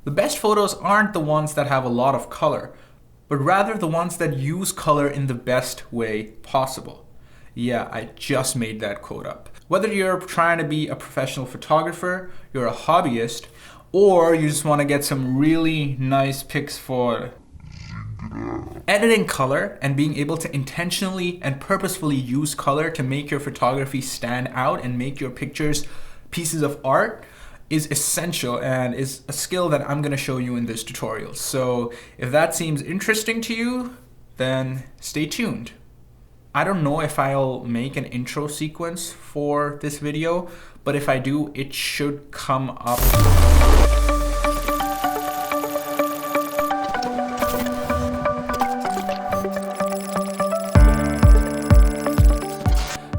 The best photos aren't the ones that have a lot of color, but rather the ones that use color in the best way possible. Yeah, I just made that quote up. Whether you're trying to be a professional photographer, you're a hobbyist, or you just want to get some really nice pics for editing color and being able to intentionally and purposefully use color to make your photography stand out and make your pictures pieces of art is essential and is a skill that I'm going to show you in this tutorial. So if that seems interesting to you, then stay tuned. I don't know if I'll make an intro sequence for this video, but if I do, it should come up.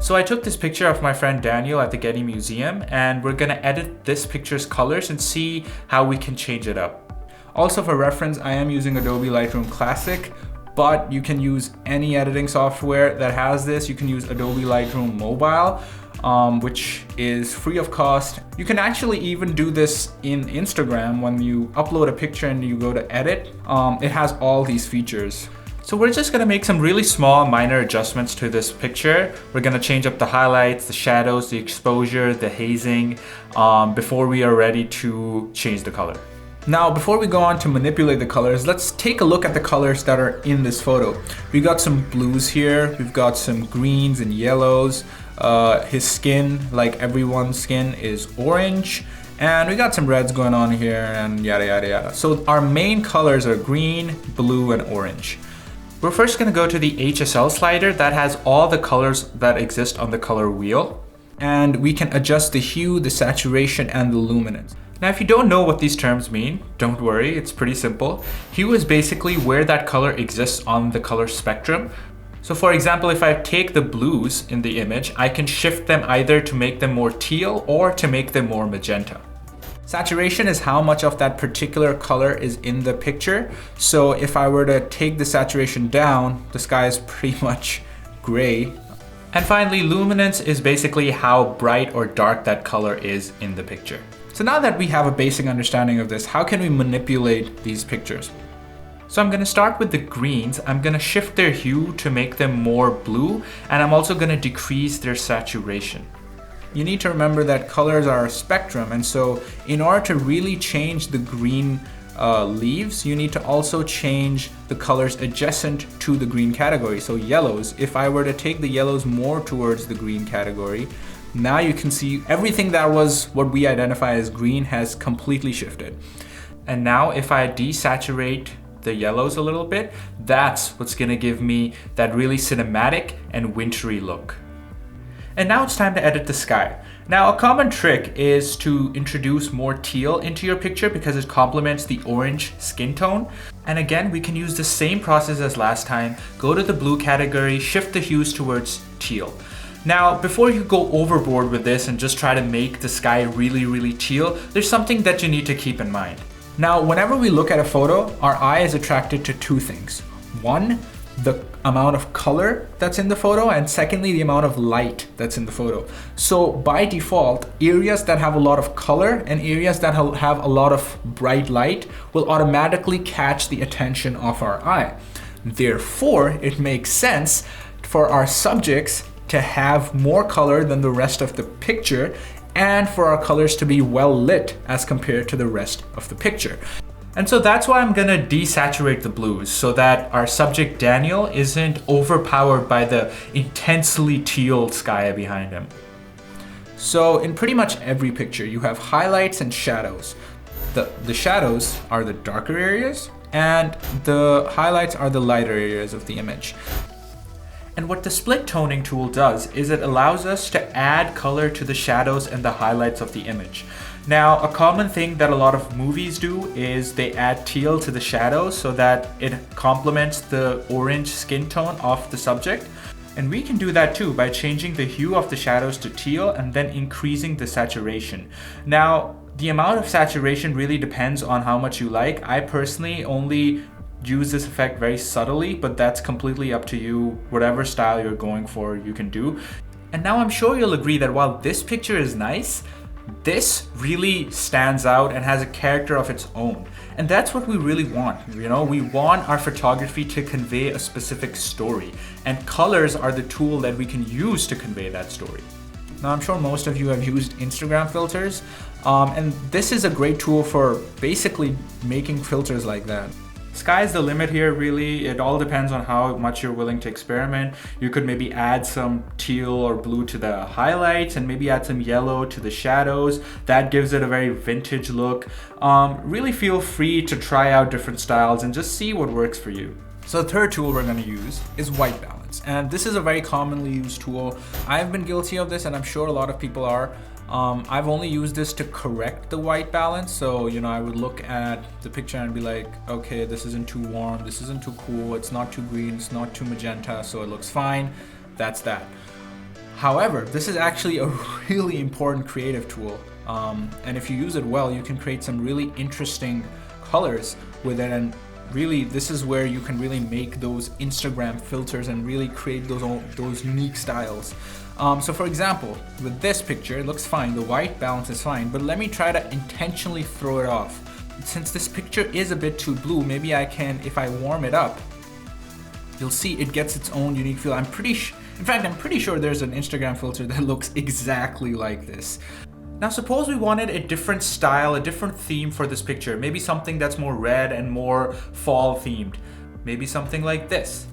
So I took this picture of my friend Daniel at the Getty Museum, and we're gonna edit this picture's colors and see how we can change it up. Also for reference, I am using Adobe Lightroom Classic, but you can use any editing software that has this. You can use Adobe Lightroom Mobile, which is free of cost. You can actually even do this in Instagram when you upload a picture and you go to edit. It has all these features. So we're just gonna make some really small minor adjustments to this picture. We're gonna change up the highlights, the shadows, the exposure, the hazing, before we are ready to change the color. Now, before we go on to manipulate the colors, let's take a look at the colors that are in this photo. We've got some blues here, we've got some greens and yellows. His skin, like everyone's skin, is orange. And we got some reds going on here and yada yada yada. So our main colors are green, blue, and orange. We're first going to go to the HSL slider that has all the colors that exist on the color wheel. And we can adjust the hue, the saturation, and the luminance. Now, if you don't know what these terms mean, don't worry, it's pretty simple. Hue is basically where that color exists on the color spectrum. So for example, if I take the blues in the image, I can shift them either to make them more teal or to make them more magenta. Saturation is how much of that particular color is in the picture. So if I were to take the saturation down, the sky is pretty much gray. And finally, luminance is basically how bright or dark that color is in the picture. So now that we have a basic understanding of this, how can we manipulate these pictures? So I'm gonna start with the greens. I'm gonna shift their hue to make them more blue, and I'm also gonna decrease their saturation. You need to remember that colors are a spectrum, and so in order to really change the green leaves, you need to also change the colors adjacent to the green category. So yellows, if I were to take the yellows more towards the green category, now you can see everything that was what we identify as green has completely shifted. And now if I desaturate the yellows a little bit, that's what's gonna give me that really cinematic and wintry look. And now it's time to edit the sky. Now, a common trick is to introduce more teal into your picture because it complements the orange skin tone. And again, we can use the same process as last time. Go to the blue category, shift the hues towards teal. Now, before you go overboard with this and just try to make the sky really, really teal, there's something that you need to keep in mind. Now, whenever we look at a photo, our eye is attracted to two things. One, the amount of color that's in the photo, and secondly, the amount of light that's in the photo. So by default, areas that have a lot of color and areas that have a lot of bright light will automatically catch the attention of our eye. Therefore, it makes sense for our subjects to have more color than the rest of the picture and for our colors to be well lit as compared to the rest of the picture. And so that's why I'm gonna desaturate the blues so that our subject Daniel isn't overpowered by the intensely teal sky behind him. So in pretty much every picture, you have highlights and shadows. The shadows are the darker areas and the highlights are the lighter areas of the image. And what the split toning tool does is it allows us to add color to the shadows and the highlights of the image. Now, a common thing that a lot of movies do is they add teal to the shadows so that it complements the orange skin tone of the subject. And we can do that too by changing the hue of the shadows to teal and then increasing the saturation. Now, the amount of saturation really depends on how much you like. I personally only use this effect very subtly, but that's completely up to you. Whatever style you're going for, you can do. And now I'm sure you'll agree that while this picture is nice, This really stands out and has a character of its own. And that's what we really want, you know? We want our photography to convey a specific story, and colors are the tool that we can use to convey that story. Now, I'm sure most of you have used Instagram filters, and this is a great tool for basically making filters like that. Sky's the limit here, really. It all depends on how much you're willing to experiment. You could maybe add some teal or blue to the highlights and maybe add some yellow to the shadows. That gives it a very vintage look. Really feel free to try out different styles and just see what works for you. So the third tool we're going to use is white balance. And this is a very commonly used tool. I've been guilty of this, and I'm sure a lot of people are. I've only used this to correct the white balance. So, you know, I would look at the picture and be like, okay, this isn't too warm, this isn't too cool, it's not too green, it's not too magenta, so it looks fine. That's that. However, this is actually a really important creative tool. And if you use it well, you can create some really interesting colors with it. And really, this is where you can really make those Instagram filters and really create those unique styles. So for example, with this picture, it looks fine, the white balance is fine, but let me try to intentionally throw it off. Since this picture is a bit too blue, maybe I can, if I warm it up, you'll see it gets its own unique feel. I'm pretty sure there's an Instagram filter that looks exactly like this. Now suppose we wanted a different style, a different theme for this picture, maybe something that's more red and more fall themed, maybe something like this.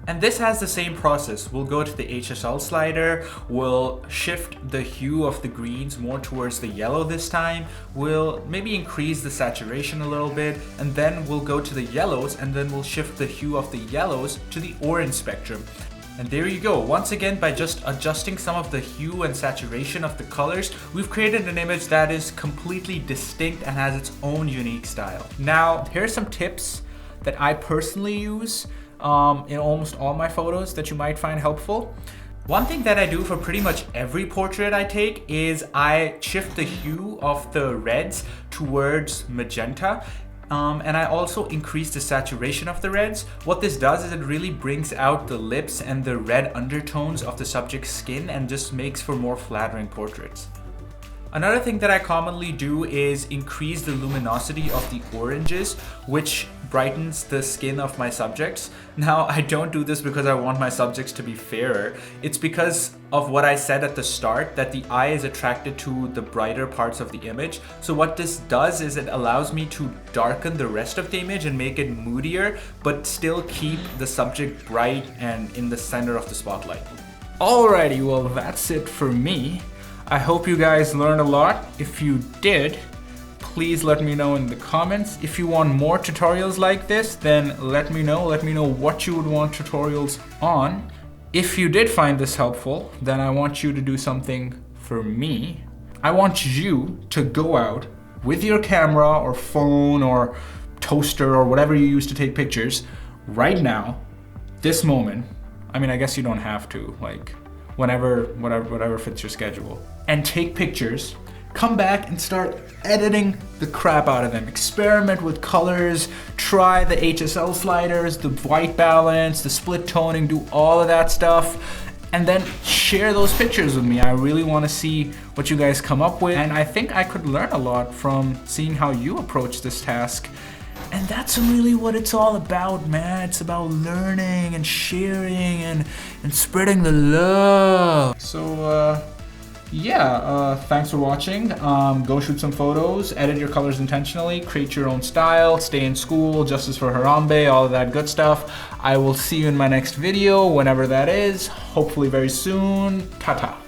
And this has the same process. We'll go to the HSL slider, we'll shift the hue of the greens more towards the yellow this time, we'll maybe increase the saturation a little bit, and then we'll go to the yellows, and then we'll shift the hue of the yellows to the orange spectrum. And there you go. Once again, by just adjusting some of the hue and saturation of the colors, we've created an image that is completely distinct and has its own unique style. Now, here are some tips that I personally use in almost all my photos that you might find helpful. One thing that I do for pretty much every portrait I take is I shift the hue of the reds towards magenta. And I also increase the saturation of the reds. What this does is it really brings out the lips and the red undertones of the subject's skin and just makes for more flattering portraits. Another thing that I commonly do is increase the luminosity of the oranges, which brightens the skin of my subjects. Now, I don't do this because I want my subjects to be fairer. It's because of what I said at the start, that the eye is attracted to the brighter parts of the image. So what this does is it allows me to darken the rest of the image and make it moodier, but still keep the subject bright and in the center of the spotlight. Alrighty, well, that's it for me. I hope you guys learned a lot. If you did, please let me know in the comments. If you want more tutorials like this, then let me know. Let me know what you would want tutorials on. If you did find this helpful, then I want you to do something for me. I want you to go out with your camera or phone or toaster or whatever you use to take pictures right now, this moment. I mean, I guess you don't have to, like, whatever fits your schedule, and take pictures. Come back and start editing the crap out of them. Experiment with colors, try the HSL sliders, the white balance, the split toning, do all of that stuff, and then share those pictures with me. I really want to see what you guys come up with, and I think I could learn a lot from seeing how you approach this task. And that's really what it's all about, man. It's about learning and sharing and spreading the love. So, thanks for watching. Go shoot some photos, edit your colors intentionally, create your own style, stay in school, justice for Harambe, all of that good stuff. I will see you in my next video, whenever that is, hopefully very soon. Ta-ta.